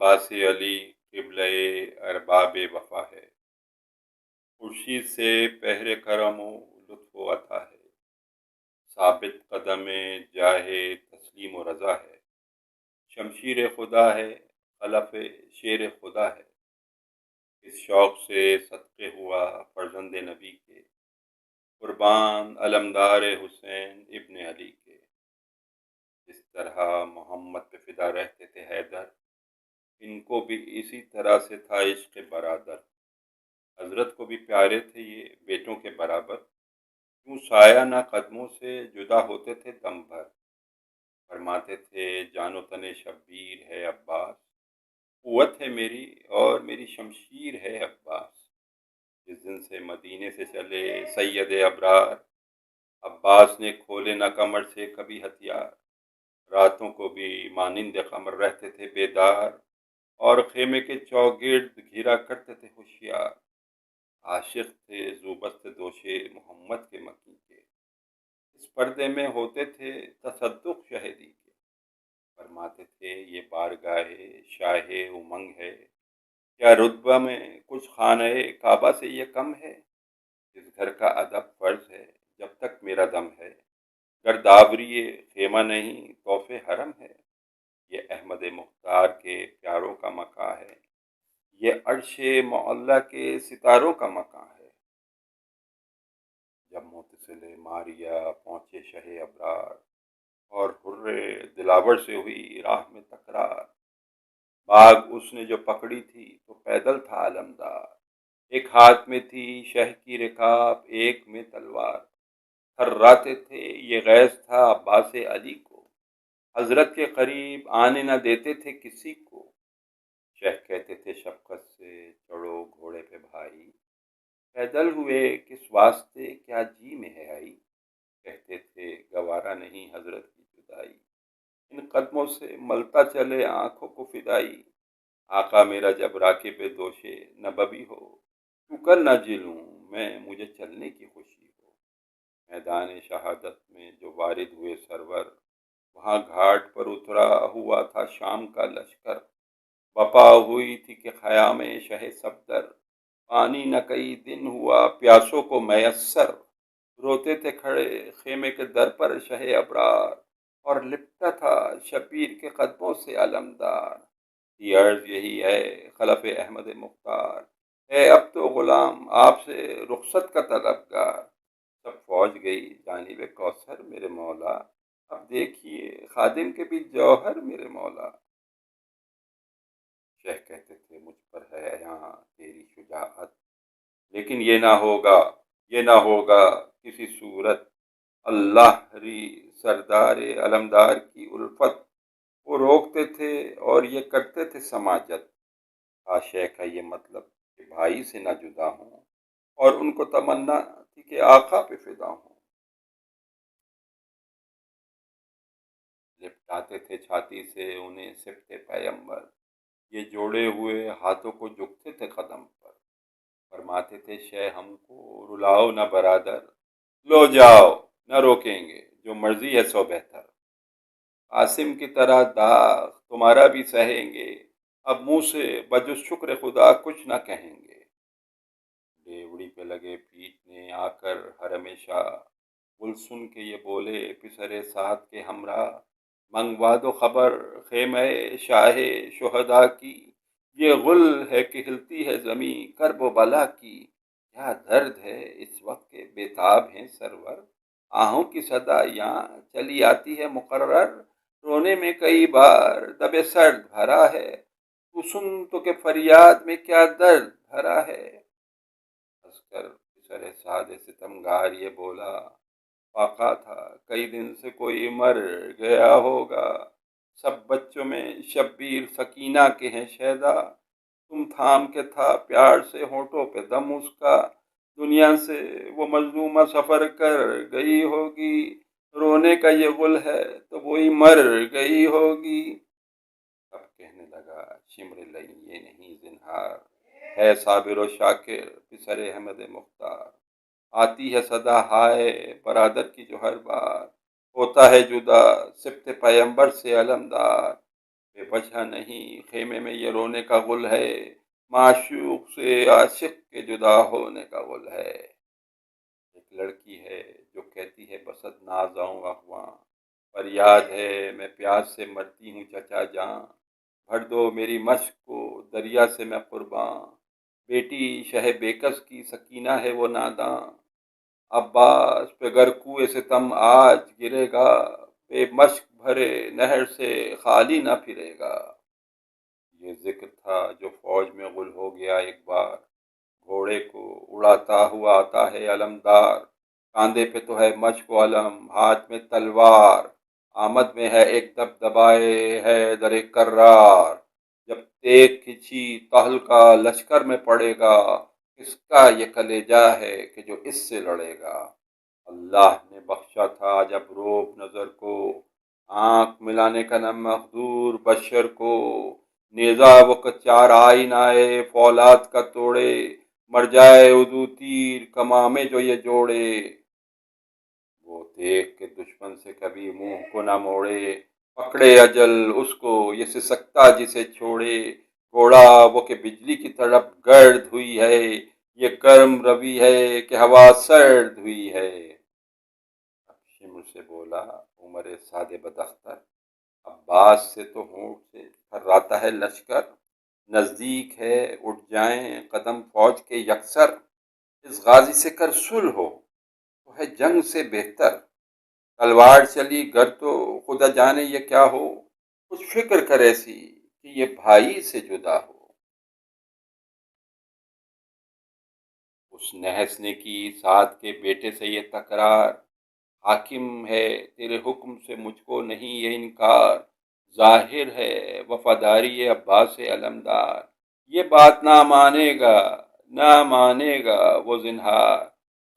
عباس علی قبلہ ارباب وفا ہے، خورشید سے پہر کرم و لطف و عطا ہے، ثابت قدم جاہ تسلیم و رضا ہے، شمشیر خدا ہے، خلف شیر خدا ہے، اس شوق سے صدقے ہوا فرزند نبی کے، قربان علمدار حسین ابن علی کے۔ جس طرح محمد پہ فدا رہتے تھے حیدر، ان کو بھی اسی طرح سے تھا عشق برادر، حضرت کو بھی پیارے تھے یہ بیٹوں کے برابر، کیوں سایہ نہ قدموں سے جدا ہوتے تھے دم بھر، فرماتے تھے جان و تن شبیر ہے عباس، قوت ہے میری اور میری شمشیر ہے عباس۔ جس دن سے مدینے سے چلے سید ابرار، عباس نے کھولے نہ کمر سے کبھی ہتھیار، راتوں کو بھی مانند قمر رہتے تھے بیدار، اور خیمے کے چوگرد گھیرا کرتے تھے ہوشیار، عاشق تھے زوبست دوشے محمد کے مکی کے، اس پردے میں ہوتے تھے تصدق شہدی کے، فرماتے تھے یہ بارگاہ شاہ امنگ ہے، کیا رتبہ میں کچھ خانہ کعبہ سے یہ کم ہے، اس گھر کا ادب فرض ہے جب تک میرا دم ہے، گرداوری خیمہ نہیں طوف حرم ہے، یہ احمد مختار کے پیاروں کا مکاں ہے، یہ عرش معلیٰ کے ستاروں کا مکاں ہے۔ جب متصل ماریہ پہنچے شہ ابرار، اور حر دلاور سے ہوئی راہ میں تکرار، باغ اس نے جو پکڑی تھی تو پیدل تھا علمدار، ایک ہاتھ میں تھی شہ کی رکاب ایک میں تلوار، تھراتے تھے یہ غیظ تھا عباس علی کو، حضرت کے قریب آنے نہ دیتے تھے کسی کو، شہ کہتے تھے شفقت سے چڑھو گھوڑے پہ بھائی، پیدل ہوئے کس واسطے کیا جی میں ہے آئی، کہتے تھے گوارا نہیں حضرت کی جدائی، ان قدموں سے ملتا چلے آنکھوں کو فدائی، آقا میرا جب راکب دوشے نبوی ہو، کیوں کر نہ جلوں میں مجھے چلنے کی خوشی ہو، میدان شہادت میں جو وارد ہوئے سرور، وہاں گھاٹ پر اترا ہوا تھا شام کا لشکر، وفا ہوئی تھی کہ خیام شہ صفدر، پانی نہ کئی دن ہوا پیاسوں کو میسر، روتے تھے کھڑے خیمے کے در پر شہ ابرار، اور لپٹا تھا شبیر کے قدموں سے علمدار، یہ عرض یہی ہے خلف احمد مختار، ہے اب تو غلام آپ سے رخصت کا طلبگار، سب فوج گئی جانب کوثر میرے مولا، اب دیکھیے خادم کے بھی جوہر میرے مولا، شیخ کہتے تھے مجھ پر ہے یہاں تیری شجاعت، لیکن یہ نہ ہوگا کسی صورت، اللہ ری سردار علمدار کی الفت، وہ روکتے تھے اور یہ کرتے تھے سماجت، شیخ کا یہ مطلب کہ بھائی سے نہ جدا ہوں، اور ان کو تمنا تھی کہ آقا پہ فدا ہوں، لپٹاتے تھے چھاتی سے انہیں صفت پیمبر، یہ جوڑے ہوئے ہاتھوں کو جھکتے تھے قدم پر، فرماتے تھے شے ہم کو رلاؤ نہ برادر، لو جاؤ نہ روکیں گے جو مرضی ہے سو بہتر، قاسم کی طرح داغ تمہارا بھی سہیں گے، اب منہ سے بجز شکر خدا کچھ نہ کہیں گے، ڈیوڑی پہ لگے پیٹنے آ کر حرم شاہ، گل سن کے یہ بولے پسر سعد کے ہمراہ، منگوا دو خبر خیمہ شاہ شہداء کی، یہ غل ہے کہ ہلتی ہے زمیں کرب و بلا کی، کیا درد ہے اس وقت کے بےتاب ہیں سرور، آہوں کی صدا یہاں چلی آتی ہے مقرر، رونے میں کئی بار دب سرد بھرا ہے، تو سن تو کہ فریاد میں کیا درد بھرا ہے، ہنس کر پسر سعد ستمگار یہ بولا، واقع تھا کئی دن سے کوئی مر گیا ہوگا، سب بچوں میں شبیر سکینہ کے ہیں شیدا، تم تھام کے تھا پیار سے ہونٹوں پہ دم اس کا، دنیا سے وہ مظلومہ سفر کر گئی ہوگی، رونے کا یہ غل ہے تو وہی مر گئی ہوگی، اب کہنے لگا شمر لئی یہ نہیں زنہار، ہے صابر و شاکر پسر احمد مختار، آتی ہے صدا ہائے برادر کی جو ہر بار، ہوتا ہے جدا صفت پیمبر سے علمدار، بے وجہ نہیں خیمے میں یہ رونے کا غل ہے، معشوق سے عاشق کے جدا ہونے کا غل ہے۔ ایک لڑکی ہے جو کہتی ہے بسط ناز آؤں اخواں، پر یاد ہے میں پیاس سے مرتی ہوں چچا جاں، بھر دو میری مشق کو دریا سے میں قرباں، بیٹی شہ بیکس کی سکینہ ہے وہ ناداں، عباس پہ گر کوئے ستم آج گرے گا، بے مشق بھرے نہر سے خالی نہ پھرے گا۔ یہ ذکر تھا جو فوج میں غل ہو گیا ایک بار، گھوڑے کو اڑاتا ہوا آتا ہے علمدار، کاندھے پہ تو ہے مشق و علم، ہاتھ میں تلوار، آمد میں ہے ایک دبدبائے ہے در کرار، جب تیغ کھچی تہلکا لشکر میں پڑے گا، کس کا یہ کلیجہ ہے کہ جو اس سے لڑے گا۔ اللہ نے بخشا تھا جب روب نظر کو، آنکھ ملانے کا نہ مقدور بشر کو، نیزہ وہ چار آئین آئے فولاد کا توڑے، مر جائے اردو تیر کمامے جو یہ جوڑے، وہ دیکھ کے دشمن سے کبھی منہ کو نہ موڑے، پکڑے اجل اس کو یہ سسکتا جسے چھوڑے، گھوڑا وہ کہ بجلی کی تڑپ گرد ہوئی ہے، یہ گرم روی ہے کہ ہوا سرد ہوئی ہے۔ شمر سے بولا عمر سعد بداختر، عباس سے تو ہونٹ سے تھراتا ہے لشکر، نزدیک ہے اٹھ جائیں قدم فوج کے یکسر، اس غازی سے کر صلح ہو تو ہے جنگ سے بہتر، تلوار چلی گر تو خدا جانے یہ کیا ہو، کچھ فکر کر ایسی کہ یہ بھائی سے جدا ہو۔ اس نحس نے کی سعد کے بیٹے سے یہ تکرار، حاکم ہے تیرے حکم سے مجھ کو نہیں یہ انکار، ظاہر ہے وفاداری عباس علمدار، یہ بات نہ مانے گا نہ مانے گا وہ زنہار،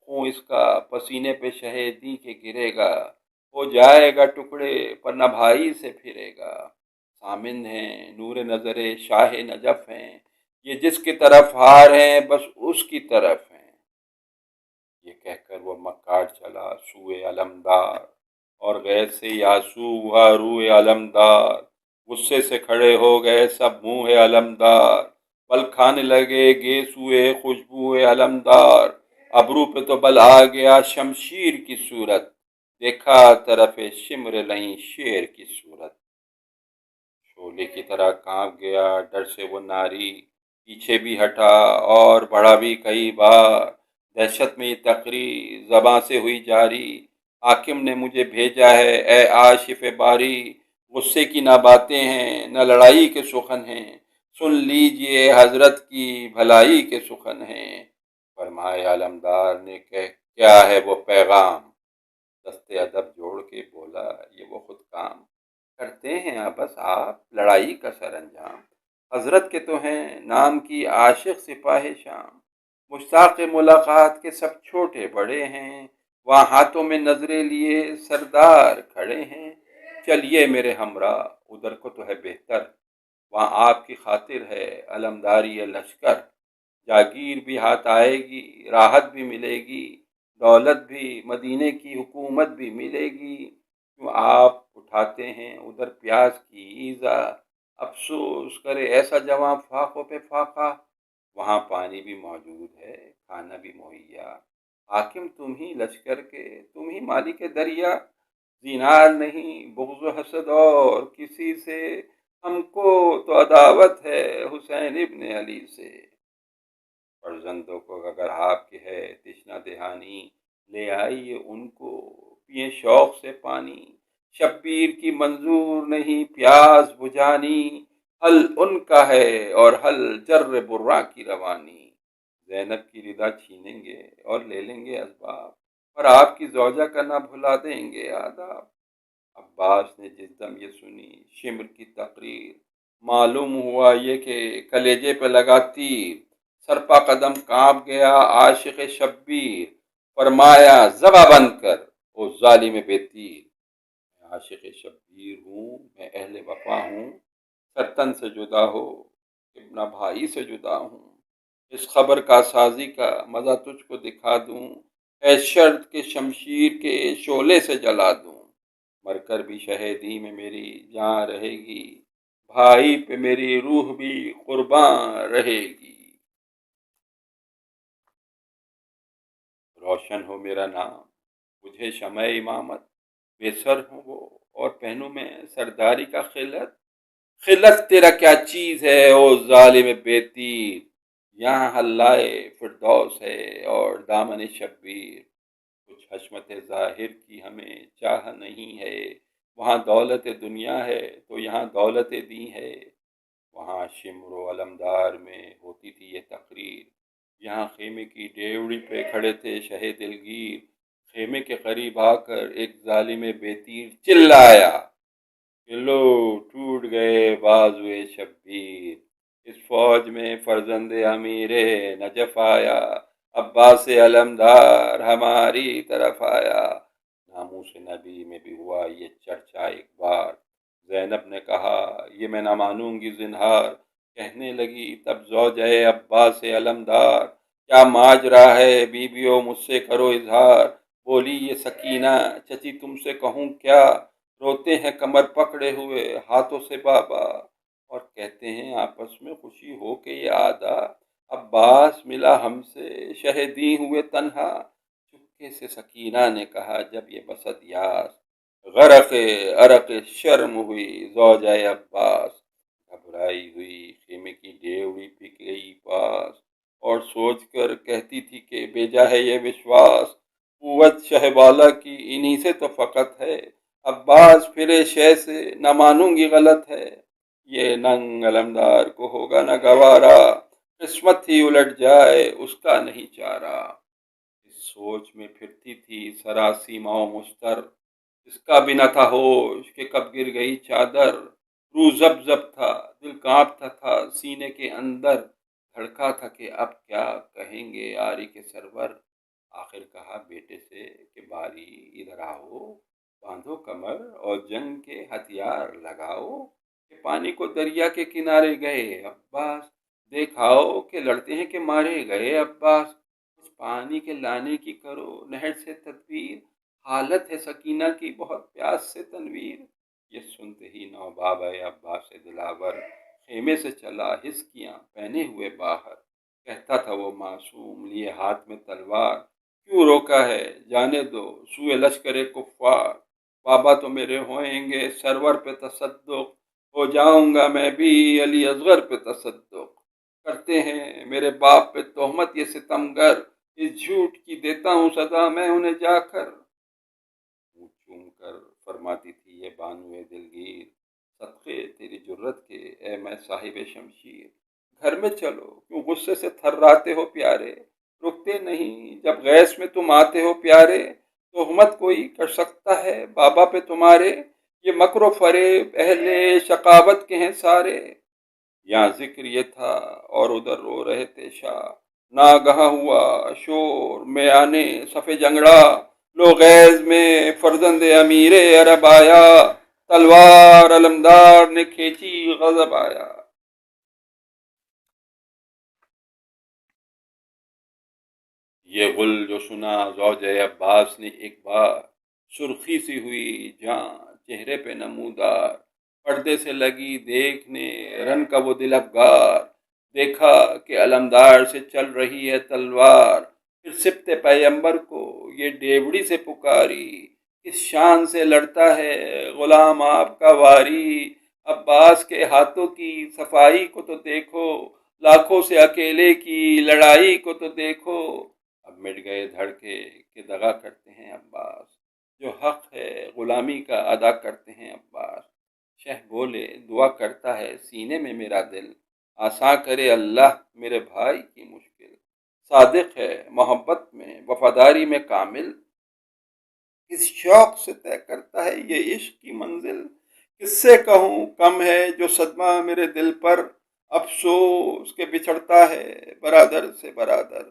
خون اس کا پسینے پہ شہیدی کے گرے گا، ہو جائے گا ٹکڑے پر نہ بھائی سے پھرے گا، سامن ہیں نور نظر شاہ نجف ہیں، یہ جس کی طرف ہار ہیں بس اس کی طرف ہیں۔ یہ کہہ کر وہ مکار چلا سوئے علمدار، اور غیر سے یاسو ہوا روئے علمدار، غصے سے کھڑے ہو گئے سب منہ علمدار، بل کھانے لگے گے سوئے خوشبو علمدار، ابرو پہ تو بل آ گیا شمشیر کی صورت، دیکھا طرف شمر لئیں شیر کی صورت، شعلے کی طرح کانپ گیا ڈر سے وہ ناری، پیچھے بھی ہٹا اور بڑھا بھی کئی بار، دہشت میں یہ تقریر زباں سے ہوئی جاری، حاکم نے مجھے بھیجا ہے اے آشف باری، غصے کی نہ باتیں ہیں نہ لڑائی کے سخن ہیں، سن لیجئے حضرت کی بھلائی کے سخن ہیں۔ فرمائے علمدار نے کہ کیا ہے وہ پیغام، دستے ادب جوڑ کے بولا یہ وہ خود کام، کرتے ہیں بس آپ لڑائی کا سر انجام، حضرت کے تو ہیں نام کی عاشق سپاہ شام، مشتاق ملاقات کے سب چھوٹے بڑے ہیں، وہاں ہاتھوں میں نظریں لیے سردار کھڑے ہیں، چلیے میرے ہمراہ ادھر کو تو ہے بہتر، وہاں آپ کی خاطر ہے علمداری لشکر، جاگیر بھی ہاتھ آئے گی راحت بھی ملے گی، دولت بھی مدینے کی حکومت بھی ملے گی، کیوں آپ اٹھاتے ہیں ادھر پیاس کی ایزا، افسوس کرے ایسا جوان فاقوں پہ فاقہ، وہاں پانی بھی موجود ہے کھانا بھی مہیا، حاکم تم ہی لشکر کے تم ہی مالک دریا، زینار نہیں بغض و حسد اور کسی سے، ہم کو تو عداوت ہے حسین ابن علی سے، فرزندوں کو اگر آپ کی ہے تشنہ دہانی، لے آئیے ان کو پیئیں شوق سے پانی، شبیر کی منظور نہیں پیاس بجھانی، حل ان کا ہے اور حل جر برا کی روانی، زینب کی رضا چھینیں گے اور لے لیں گے اسباب، اور آپ کی زوجہ کا نہ بھلا دیں گے آداب۔ عباس نے جس دم یہ سنی شمر کی تقریر، معلوم ہوا یہ کہ کلیجے پہ لگا تیر، سرپا قدم کانپ گیا عاشق شبیر، فرمایا زباں بند کر او ظالم بے تیر، میں عاشق شبیر ہوں میں اہل وفا ہوں، سرتن سے جدا ہو ابن بھائی سے جدا ہوں، اس خبر کا سازی کا مزہ تجھ کو دکھا دوں، اے شرط کے شمشیر کے شعلے سے جلا دوں، مر کر بھی شہیدی میں میری جان رہے گی، بھائی پہ میری روح بھی قربان رہے گی۔ روشن ہو میرا نام، مجھے شمع امامت، بے سر ہوں وہ اور پہنوں میں سرداری کا خلعت۔ خلعت تیرا کیا چیز ہے او ظالم بے تیر، یہاں حلائے فردوس ہے اور دامن شبیر۔ کچھ حشمت ظاہر کی ہمیں چاہ نہیں ہے، وہاں دولت دنیا ہے تو یہاں دولت دین ہے۔ وہاں شمر و علمدار میں ہوتی تھی یہ تقریر، یہاں خیمے کی ڈیوڑی پہ کھڑے تھے شہ دلگیر۔ خیمے کے قریب آ کر ایک ظالم بے تیر چلایا کہ لو ٹوٹ گئے بازوئے شبیر۔ اس فوج میں فرزند امیر نجف آیا، عباس علمدار ہماری طرف آیا۔ ناموس نبی میں بھی ہوا یہ چرچا ایک بار، زینب نے کہا یہ میں نہ مانوں گی زنہار۔ کہنے لگی تب زوجہ عباس علمدار، کیا ماجرا ہے بیویو مجھ سے کرو اظہار۔ بولی یہ سکینہ چچی تم سے کہوں کیا، روتے ہیں کمر پکڑے ہوئے ہاتھوں سے بابا، اور کہتے ہیں آپس میں خوشی ہو کے یہ آدھا۔ عباس ملا ہم سے شہدی ہوئے تنہا، چپکے سے سکینہ نے کہا جب یہ بسط یاس۔ غرق عرق شرم ہوئی زوجہ عباس، گھبرائی ہوئی خیمے کی ڈیوڑی پہ گئی پاس، اور سوچ کر کہتی تھی کہ بیجا ہے یہ وشواس، قوت شہ بالا کی انہی سے تو فقط ہے۔ عباس پھرے شے سے نہ مانوں گی غلط ہے، یہ ننگ علمدار کو ہوگا نہ گوارا، قسمت ہی الٹ جائے اس کا نہیں چارہ۔ اس سوچ میں پھرتی تھی سراسیمہ و مستر، اس کا بھی نہ تھا ہوش کہ کب گر گئی چادر۔ روح زب زب تھا، دل کانپتا تھا سینے کے اندر، دھڑکا تھا کہ اب کیا کہیں گے آری کے سرور۔ آخر کہا بیٹے سے کہ باری ادھر آؤ، باندھو کمر اور جنگ کے ہتھیار لگاؤ، کہ پانی کو دریا کے کنارے گئے عباس دیکھاؤ، کہ لڑتے ہیں کہ مارے گئے عباس۔ کچھ پانی کے لانے کی کرو نہر سے تدبیر، حالت ہے سکینہ کی بہت پیاس سے تنویر۔ یہ سنتے ہی نوباب عباس دلاور خیمے سے چلا ہسکیاں پہنے ہوئے باہر۔ کہتا تھا وہ معصوم لیے ہاتھ میں تلوار، کیوں روکا ہے جانے دو سوئے لشکر کفار۔ بابا تو میرے ہوئیں گے سرور پہ تصدق، ہو جاؤں گا میں بھی علی اصغر پہ تصدق۔ کرتے ہیں میرے باپ پہ تہمت یہ ستمگر، اس جھوٹ کی دیتا ہوں سزا میں انہیں جا کر۔ منہ چوم کر فرماتی تھی یہ بانوئے دلگیر، صدقے تیری جرت کے اے میں صاحب شمشیر۔ گھر میں چلو کیوں غصے سے تھراتے ہو پیارے، رکتے نہیں جب غیث میں تم آتے ہو پیارے۔ تہمت کوئی کر سکتا ہے بابا پہ تمہارے، یہ مکر و فریب اہل شقاوت کے ہیں سارے۔ یہاں ذکر یہ تھا اور ادھر رو رہے تھے شاہ، ناگہاں ہوا شور میانے صف جنگڑا، لو غیظ میں فرزند امیر عرب آیا، تلوار علمدار نے کھینچی غضب آیا۔ یہ غل جو سنا زوجہ عباس نے ایک بار، سرخی سی ہوئی جان چہرے پہ نمودار، پردے سے لگی دیکھنے رن کا وہ دل افگار۔ دیکھا کہ علمدار سے چل رہی ہے تلوار، پھر سبط پیمبر کو یہ ڈیوڑی سے پکاری، کس شان سے لڑتا ہے غلام آپ کا واری۔ عباس کے ہاتھوں کی صفائی کو تو دیکھو، لاکھوں سے اکیلے کی لڑائی کو تو دیکھو۔ اب مٹ گئے دھڑکے کہ دغا کرتے ہیں عباس، جو حق ہے غلامی کا ادا کرتے ہیں عباس۔ شہ بولے دعا کرتا ہے سینے میں میرا دل، آساں کرے اللہ میرے بھائی کی مشکل۔ صادق ہے محبت میں وفاداری میں کامل، کس شوق سے طے کرتا ہے یہ عشق کی منزل۔ کس سے کہوں کم ہے جو صدمہ میرے دل پر، افسوس کہ بچھڑتا ہے برادر سے برادر۔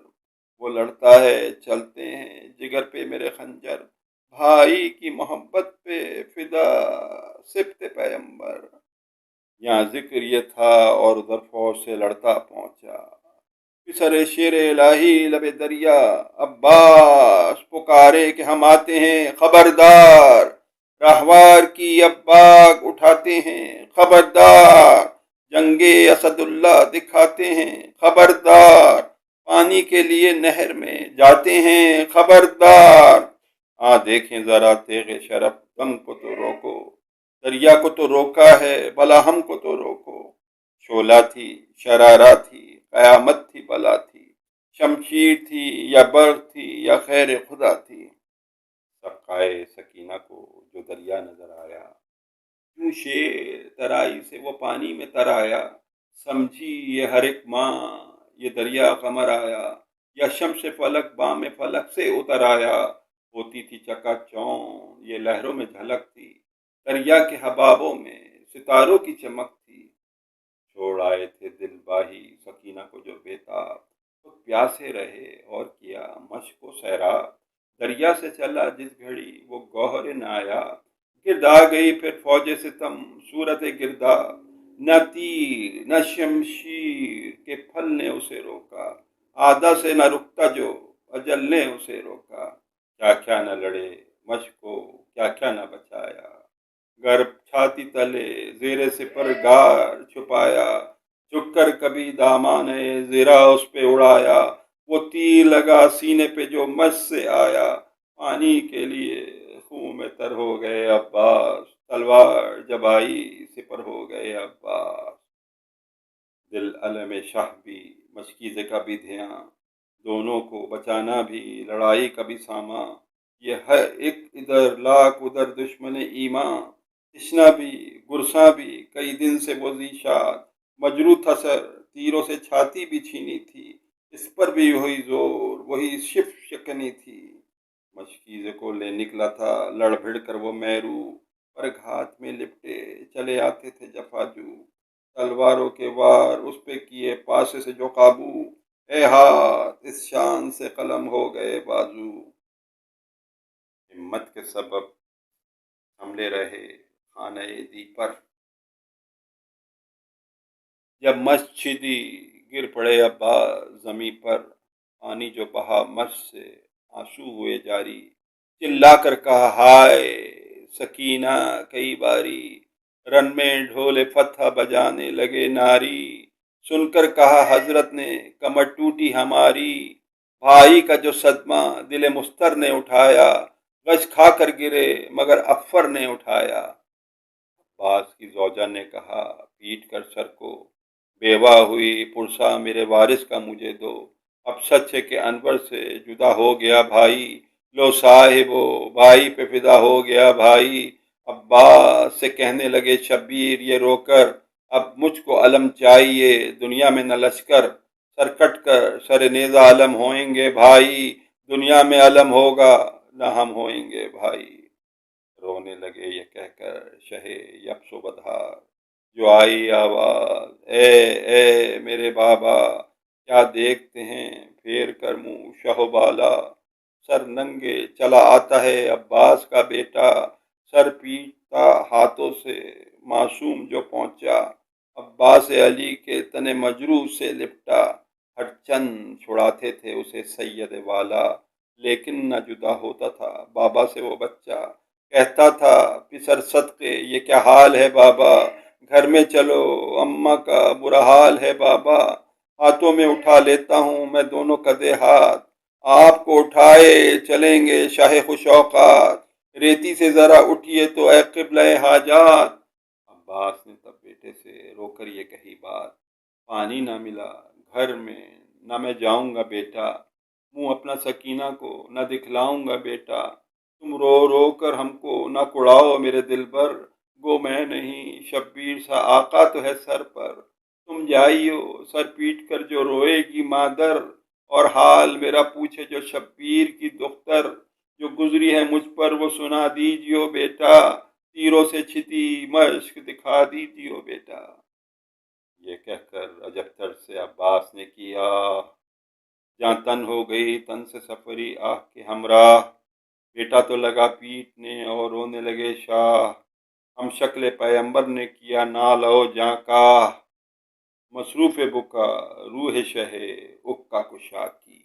وہ لڑتا ہے چلتے ہیں جگر پہ میرے خنجر، بھائی کی محبت پہ فدا سبط پیمبر۔ یہاں ذکر یہ تھا اور ادھر فوج سے لڑتا پہنچا، پسرے شیر الہی لب دریا، عباس پکارے کہ ہم آتے ہیں خبردار، راہوار کی اب باغ اٹھاتے ہیں خبردار۔ جنگے اسد اللہ دکھاتے ہیں، خبردار پانی کے لیے نہر میں جاتے ہیں، خبردار دیکھیں ذرا تیغ شرف دم کو تو روکو، دریا کو تو روکا ہے بھلا ہم کو تو روکو، شعلہ تھی شرارہ تھی قیامت تھی بلا تھی، شمشیر تھی یا برق تھی یا خیر خدا تھی، سقائے سکینہ کو جو دریا نظر آیا، کیوں شیر ترائی سے وہ پانی میں تر آیا، سمجھی یہ ہر ایک ماں یہ دریا قمر آیا، یا شمس فلک بام فلک سے اتر آیا، ہوتی تھی چکا چون یہ لہروں میں جھلک تھی، دریا کے حبابوں میں ستاروں کی چمک تھی، چھوڑ آئے تھے دل باہی سکینہ کو جو بےتاب، تو پیاسے رہے اور کیا مشق و سیراب، دریا سے چلا جس گھڑی وہ گوہر نایاب، گرد آ گئی پھر فوج ستم صورت گردا، نہ تیر نہ شمشیر کے پھل نے اسے روکا، آدھا سے نہ رکتا جو اجل نے اسے روکا، کیا کیا نہ لڑے مشق کو کیا کیا نہ بچایا، گرب چھاتی تلے زیر سپر گار چھپایا، جھک کر کبھی دامان زیرا اس پہ اڑایا، وہ تیر لگا سینے پہ جو مجھ سے آیا، پانی کے لیے خون میں تر ہو گئے عباس، تلوار جب آئی سپر ہو گئے عباس، دل علم شاہ بھی مشکیزے کا بھی دھیاں، دونوں کو بچانا بھی لڑائی کا بھی سامان، یہ ہے ایک ادھر لاکھ ادھر دشمن ایمان، تشنا بھی گرساں بھی کئی دن سے وہ ذیشاد، مجروح تھا سر تیروں سے چھاتی بھی چھینی تھی، اس پر بھی وہی زور وہی شکنی تھی، مشکیزے کو لے نکلا تھا لڑ بھڑ کر وہ میرو، پر گھات میں لپٹے چلے آتے تھے جفاجو، تلواروں کے وار اس پہ کیے پاسے سے جو قابو، اے ہاتھ اس شان سے قلم ہو گئے بازو، ہمت کے سبب حملے رہے خانہ دی پر، جب مشق چھدی گر پڑے عباس زمیں پر، پانی جو بہا مشق سے آنسو ہوئے جاری، چلا کر کہا ہائے سکینہ کئی باری، رن میں ڈھول فتح بجانے لگے ناری، سن کر کہا حضرت نے کمر ٹوٹی ہماری، بھائی کا جو صدمہ دل مستر نے اٹھایا، غش کھا کر گرے مگر افر نے اٹھایا، عباس کی زوجہ نے کہا پیٹ کر سر کو، بیوہ ہوئی پرسا میرے وارث کا مجھے دو، اب سچ ہے کہ انور سے جدا ہو گیا بھائی، لو صاحبو بھائی پہ فدا ہو گیا بھائی، عباس سے کہنے لگے شبیر یہ رو کر، اب مجھ کو علم چاہیے دنیا میں نہ لشکر، سر کٹ کر سر نیزہ علم ہوئیں گے بھائی، دنیا میں علم ہوگا نہ ہم ہوئیں گے بھائی، رونے لگے یہ کہہ کر شہ یبس و بدھار، جو آئی آواز اے اے میرے بابا، کیا دیکھتے ہیں پھیر کر منہ شہ و بالا، سر ننگے چلا آتا ہے عباس کا بیٹا، سر پیٹتا ہاتھوں سے معصوم جو پہنچا، عباس علی کے تن مجروح سے لپٹا، ہر چند چھڑاتے تھے اسے سید والا، لیکن نہ جدا ہوتا تھا بابا سے وہ بچہ، کہتا تھا پسر صدقے یہ کیا حال ہے بابا، گھر میں چلو اماں کا برا حال ہے بابا، ہاتھوں میں اٹھا لیتا ہوں میں دونوں قدے ہاتھ، آپ کو اٹھائے چلیں گے شاہ خوش اوقات، ریتی سے ذرا اٹھیے تو اے قبلہ حاجات، عباس نے تب بیٹے سے رو کر یہ کہی بات، پانی نہ ملا گھر میں نہ میں جاؤں گا بیٹا، منہ اپنا سکینہ کو نہ دکھلاؤں گا بیٹا، تم رو رو کر ہم کو نہ کڑاؤ میرے دل بر، گو میں نہیں شبیر سا آقا تو ہے سر پر، تم جائیو سر پیٹ کر جو روئے گی مادر، اور حال میرا پوچھے جو شبیر کی دختر، جو گزری ہے مجھ پر وہ سنا دیجیو بیٹا، تیروں سے چھتی مشق دکھا دیجیو بیٹا، یہ کہہ کر عجب تر سے عباس نے کیا، جہاں تن ہو گئی تن سے سفری آہ کے ہمراہ، بیٹا تو لگا پیٹنے اور رونے لگے شاہ، ہم شکل پیمبر نے کیا نال او جاں کا، مصروف بکا روح شہ اکا کشا کی۔